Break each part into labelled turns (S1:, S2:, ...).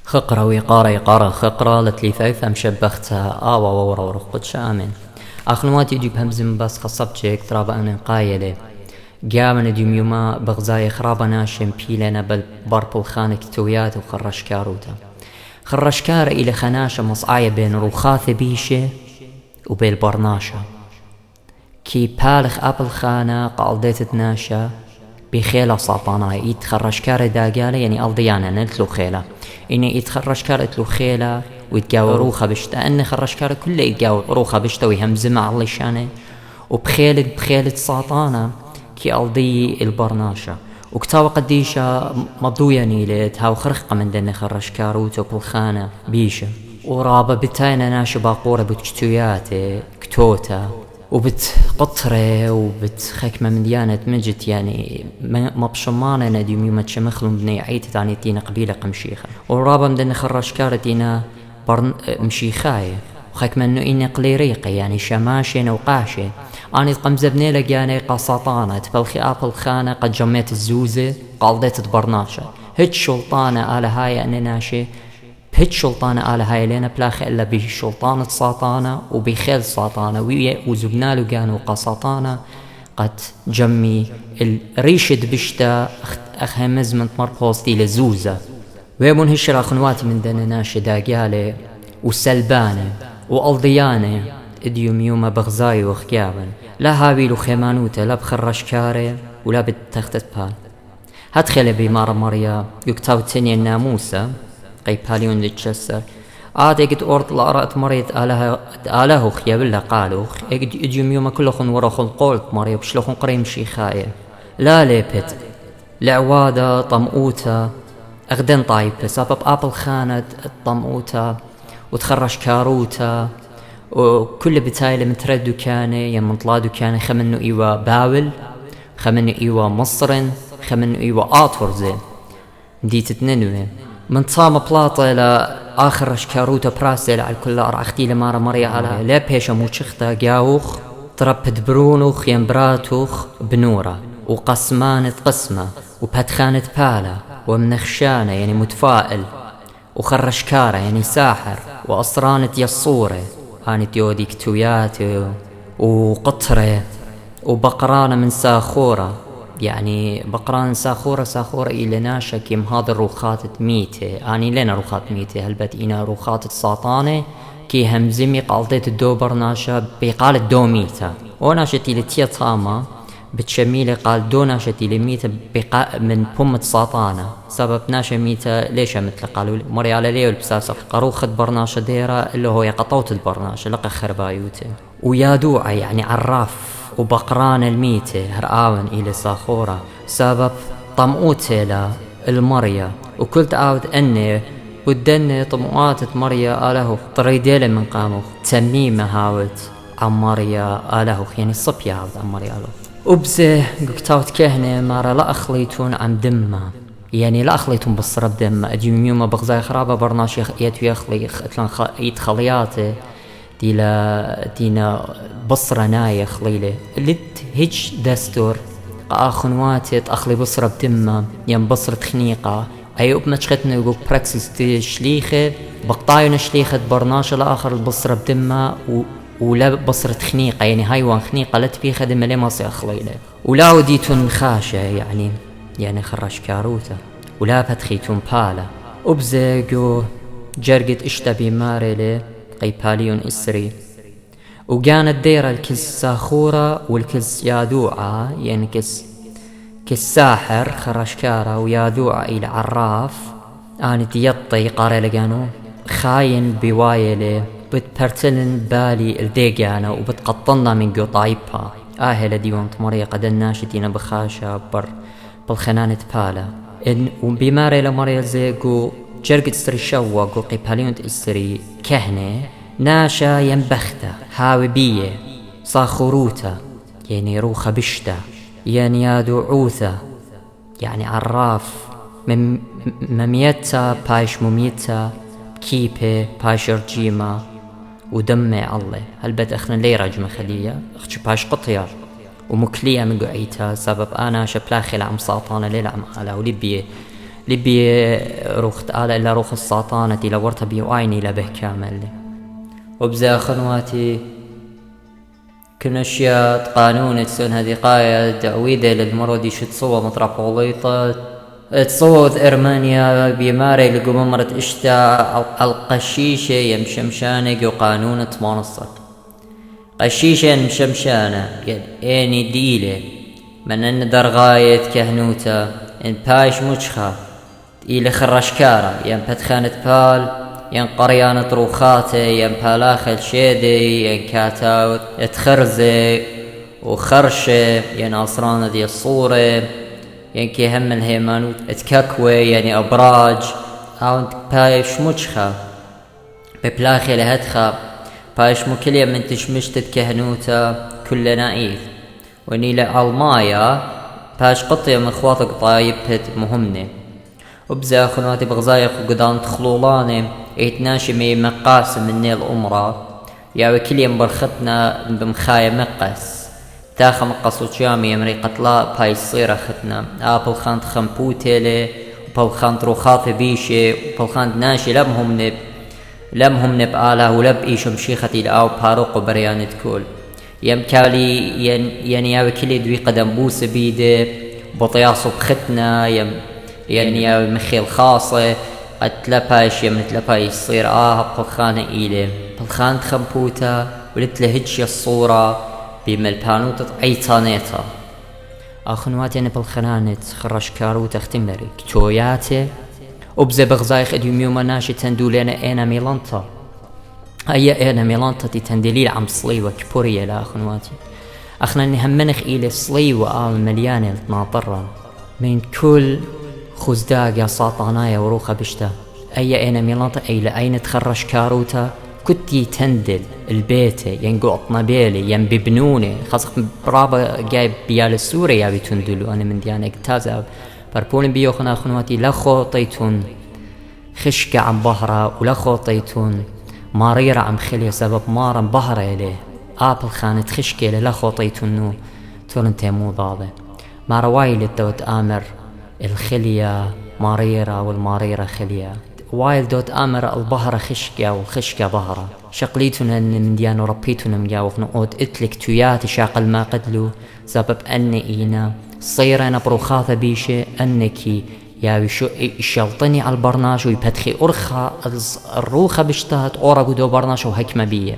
S1: خقرة ويقارة يقارة خقرة لتليفايف أم شبختها آوا وورا ورقد شامن أخنوات يجيب همزم بس خصبتك ترابا أن قايلة قامن ديم يوما بغزاي خرابا ناشم بيلنا بل بربل خانك تويات وخرشكاروتا خرشكار إلى خناشة مصعية بين روخاث بيشة وبين برناشة كي بالخ أبل خانة قالدت ناشا بخيلة ساطانا يتخرج كار داقالة يعني ألضيانا نلتلو خيلة إني يتخرج كار اتلو خيلة ويتقاو روخة بشتا أني خرج كار كله يتقاو روخة بشتا ويهمزم على شانه وبخيلة ساطانا كي ألضي البرناشة وكتاو قديشة مضوية نيلت هاو خرخة من دني خرج كاروتو بالخانة بيشة ورابا بتاينا ناشا باقورة بتكتوياتي كتوتا وبتقطرة وبتخكمة من ديانة مجت يعني مبشمانة نديم يوم تشمخلهم بني عيتت عن يتينا قبيلة قمشيخة ورابا مدن خرش كارتينا مشيخاية وخكمة انو إني قليريقة يعني شماشة وقاشة أنا قمزة بني لقياني قاسطانة تبلخي آبل خانة قد جميت الزوزة قالدت برناشة هج شلطانة آل هاي أنا ناشي بهج شلطانة آل هاي لينا بلاخي إلا بشلطانة ساطانة وبخيل ساطانة وزبنالو كانوا قساطانة قد جمي الريشد بشتا أخمز من مربوستي لزوزة ويبون هشرا خنواتي من دانا ناشدا قالي وسلبانة وألضيانة اديوم يوم بغزاي وخيابا لا هابيلو خيمانوتا لا بخرشكاري ولا بتختت بال هدخل بمار مريا يكتاو تني الناموسة قيباليون لتشسر اقد أورط لأرأت مريض آله خياب الله قالوخ اقد اديوم يوم كلخن ورخل قولت مريا بشلخن قريم شيخاية لا ليبت لعوادة طمؤوتا اغدن طايب سبب آبل خانت الطمؤوتا وتخرج كاروتا وكل بتايلة مترد دكاني يمنطلا دكاني خمنو ايوا باول خمنو ايوا مصرن خمنو ايوا آطورزي ديت تننوه من صام بلاطة إلى آخر شكاروتا براسل على كل أرعختي لمارا مريا على لا بيشا موشختا جاوخ تربت برونوخ ينبراتوخ بنورة وقسمانة قسمة وبتخانة بالا ومنخشانة يعني متفائل وخرشكارة يعني ساحر وأسرانة يصورة هاني تيودي كتويات وقطرة وبقرانة من ساخورة يعني بقران ساخورة إلى ناشا كيم هذا الروخات ميته أني لنا روخات ميته هلبت إنا روخات الساطانة كي همزمي قالتت الدوبر ناشا بقال الدو ميته وناشتي لتيا طامة بتشميلي قال دو ناشتي لميته من بومة ساطانة سبب ناشا ميته ليش مثل قالوا مري على ليه البساسة قروخة برناشا ديرا اللي هو يقطوت البرناشا لقى خربايوته ويادوعة يعني عراف وبقران الميتة هرآون إلى صاخورة سبب طمؤوتة للمريا وكل تعاود أني ودني طمؤات مريا آله طريديلة من قاموخ تميمة هاوت عن مريا آله يعني الصبي هاوت عن مريا آله وبزه قلتاوت كهنة مارا لا أخليتون عن دمه يعني لا أخليتون بالصرب دم أديم يوم بغزاي خرابة برناش يتو يخلي يتخلياته دينا بصرة ناية خليلة لت هج دستور خنواتت أخلي بصرة بدمة ين بصرة خنيقة أيوب مشختنا يقول براكسس تشليخة بقطاينا شليخة برناشة لآخر البصرة بدمة ولا بصرة خنيقة يعني هايوان خنيقة لا تبي خدمة ليه ما صير خليلة ولا وديتون خاشة يعني خرش كاروتا ولا فتخيتون بالا وبزاقو جرقت اشتبي مارلي قيباليون إسري وكانت ديرة الكز ساخورة والكز يادوعة يعني كز ساحر خرشكارة ويادوعة إلى عراف آني تيطي قاري لقانو خاين بوايلي بتبرتلن بالي الديقانة وبتقطلنا من قطايبها آهلة ديوان تمرية قد الناشتين بخاشة بالخنانة بالا وبماري لمريا زيقو جرقت استري شوق وقيباليون استري كهنة ناشا ينبخته هاوبية صاخروتا يعني روخة بشتا يعني يادوعوثة يعني عراف مميتا بايش مميتا كيبه بايش رجيمة ودمي الله هلبت اخنا لي رجمة خلية اخش بايش قطير ومكلية من قعيتها سبب انا شبلاخي لعم ساطانة لي لعم على ولبيه لبي روخت آلة إلا روخ الساطانة إلى ورطة بيوعيني لبه كامل وبزا خنواتي كنشيات قانون تسون هذه قاية دعويدة للمرودي شتصوى مطرح غليطة تصوت إرمانيا بيماري لقممرة إشتا القشيشة يمشمشانة وقانون تمانصر قشيشة مشمشانة يعني ديلة من أن درغاية كهنوتا إن باش مجخة إلى خرشكارة ين بتخانة بال ين قريانة روخاتة ين بالاخل شيدي ين كاتاو تخرزي وخرشة ين أصرانة دي الصورة ين كي هم الهيمانوت اتككوي يعني أبراج أو باش مجخة ببلاخي لهدخة باش مكلية من تشمشتت كهنوتا كل نائف ونيلة المايا باش قطية من اخواتك طايبت مهمنة وبزا خنواتي بغزايق قدان تخلولاني ايتناشي مي مقاس من نيل أمرا يا وكلية برختنا بمخايا مقاس تاخا مقاس وشامي يمري قتلا باي صيرة ختنا آبل خانت خمبوتيلي وبل خانت روخاث بيشي وبل خانت ناشي لمهم نب آله ولب إيشو مشيختي لأو باروق وبريانة كل يم كالي يعني يا وكلي دوي قدم بوس بيده بطياصو بختنا يعني يا مخيل خاصة أتلباش يم نتلباش يصير بلخانة إيلي بلخانة خمبوتا ولتلهجش الصورة بملبانوتة عيطانيتا أخنواتي أنا بالخنانت خرش كارو تختمري كتوياتي وبزي بغزايخ اديوم يوم ناشي تندولينا اينا ميلانتا اي اينا ميلانتا تي تندليل عم صليوة كبوريا لا اخنواتي اخنا اني همنخ الى صليوة مليانة ناطرة من كل خزداق يا ساطانايا وروخة بشتا اي اينا ميلانتا اي لأين تخرش كاروتا كنتي تندل البيت ينقو نبيلي ين ببنوني خاصة برابا جايب بيال السوري يا بتندلو انا من ديانا اكتازب بربون بيوخنا خنواتي لا خوطيتون خشكة عن بهرة ولا خوطيتون ماريرة عم خلية سبب مارا بهرة إليه آبل خانت خشكة لا خوطيتون نو تورنتي مو ضاضي مارا وايل دوت آمر الخلية ماريرة والماريرة خلية وايل دوت آمر البهرة خشكة والخشكة بهرة شقليتنا من ديانو ربيتنا مجاوخ نقود اتلك توياتي شاقل ما قدلو سبب أني إينا صيرنا بروخاثة بيشة أنكي يا شو شلطني على البرناش ويبتخي أرخى الروخة بشتات أورا دو برناش وهكما بيه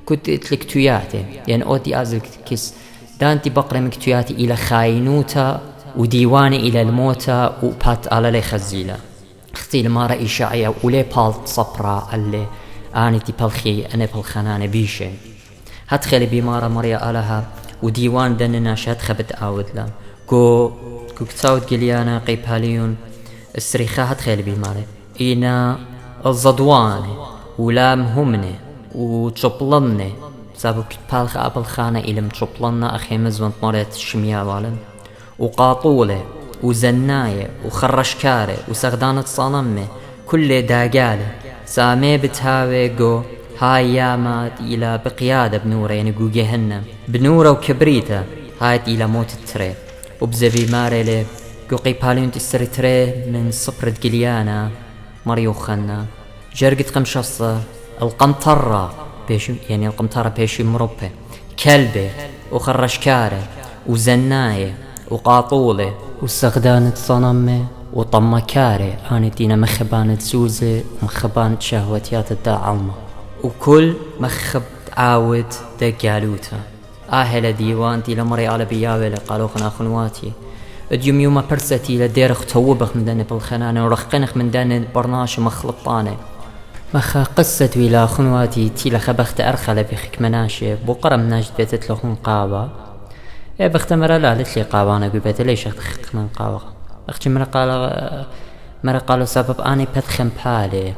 S1: كنت اتلك توياتي يعني أودي أزلك كيس دانتي بقرة مكتوياتي إلى خاينوتا وديواني إلى الموتى وبات على لي خزيلة اختي المارة إشاعية ولي بالت صبرا اللي آنتي بالخي أنا بالخنانة بيشة هتخلي بمارة مريا آلها وديوان دننا شاد خبت آودلا كو كتاود قليانا قيباليون السريخة هتخيل بيماري إينا الزدواني ولا مهمني وتشبلني سابو كتبالخ أبل خانة إلى متشبلنا أخي مزوانت مريت الشمياء والم وقاطولة وزناية وخرشكارة وسغدانة صنمة كل داقالة سامي بتهاوي قو هاي يامات إلى بقيادة بنورة يعني قو جهنم بنورة وكبريتة هاي إلى موت التري وبزبي ماري لي قو قيباليون تسري تري من صبرة قليانا مريو خنا جرقت قمشصة القنطرة بيش يعني القنطرة بيش مربى كلبة وخرشكارة وزناية وقاطولة وسغدانة صنمة وطمكارة آنتينا مخبانة زوزة ومخبانة شهوتيات الداعمة وكل مخب عاود دقالوتا آهل ديوانتي لمري على بياوي قالوخنا خنواتي اديوم يوما برستي لديرخ توبخ من داني بالخنانة ورخقنخ من داني برناش مخلطانة مخا قصة ويلا خنواتي تيلا خبخت أرخل بخك مناشي بقرم ناجد بيتت لخون قابا ايه بختمر لا لتلي قابانا بيبت ليش اخت من قابا اختي مرا قالوا سبب اني بدخن بالي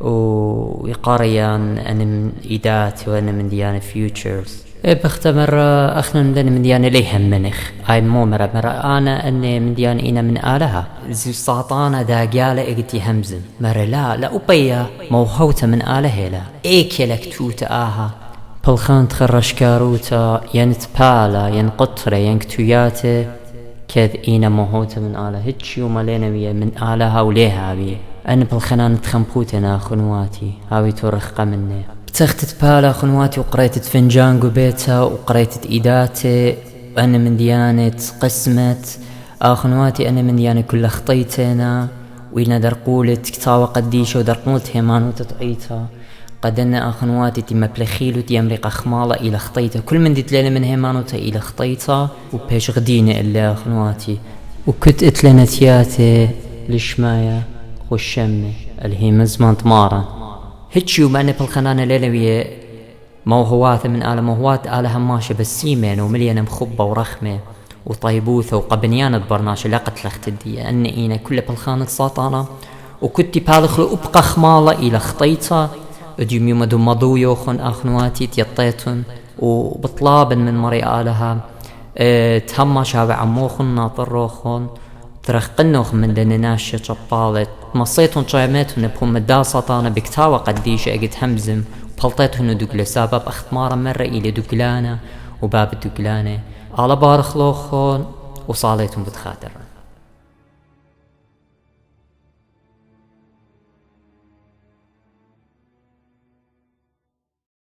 S1: ويقاريان انا من ايدات وانا من ديانة فيوتشرز ايه بختمر اخنا من ديانة ليه منخ اي مو مرا انا اني من ديانة اينا من آلها زي ساطانا داقالة اقتي همزم مرا لا أبيا موهوتا من آله لا ايكيلك توتا آها بالخان تخرش كاروتا ينتبالا ينقطرة ينكتوياتي كذ إينا موهوت من آله هتشي ومالينا بيه من آلها وليها بيه أنا بالخنان تخنبوتنا خنواتي هاوي تورخ مني بتختت بالا خنواتي وقريت فنجان قبيتها وقريت إيداتي أنا من ديانة قسمت خنواتي أنا من ديانة كل خطيتنا وإلنا درقولت كتاوة قديشة ودرقولت همان وتطعيتها قدنا أخنواتي تما بلخيلو تيمريق أخمالة إلى خطيتها كل من ديت ليلة من هيمانوتا إلى خطيتها وبيش غدينة إلا أخنواتي وكت إتلنا تياتي لشمايا خشمي الهي مزمان تمارا هتشي ومعنى بالخنانة ليلة بيه موهوات من آلة موهوات آلة هماشة بسيمين ومليانة مخبة ورخمة وطيبوثة وقبنيانة برناشة لقت لختدية أن إينا كل بالخانة ساطانة وكتي بالخلو أبقى خمالة إلى خطيتها اديم يوم دو مضو يوخن أخنواتي تيطيتن وبطلابا من مريالها تهما شابع عموخن ناطر روخن ترخقنوخ من دنناشة شبالت مصيتون شايمتون بهم مداسطانا بكتاوة قديشة اجت همزم بلطيتهن دوغلا سبب اختمارا مرة الى دوغلانا وباب الدوغلانة على بارخلوخن وصاليتون بتخاتر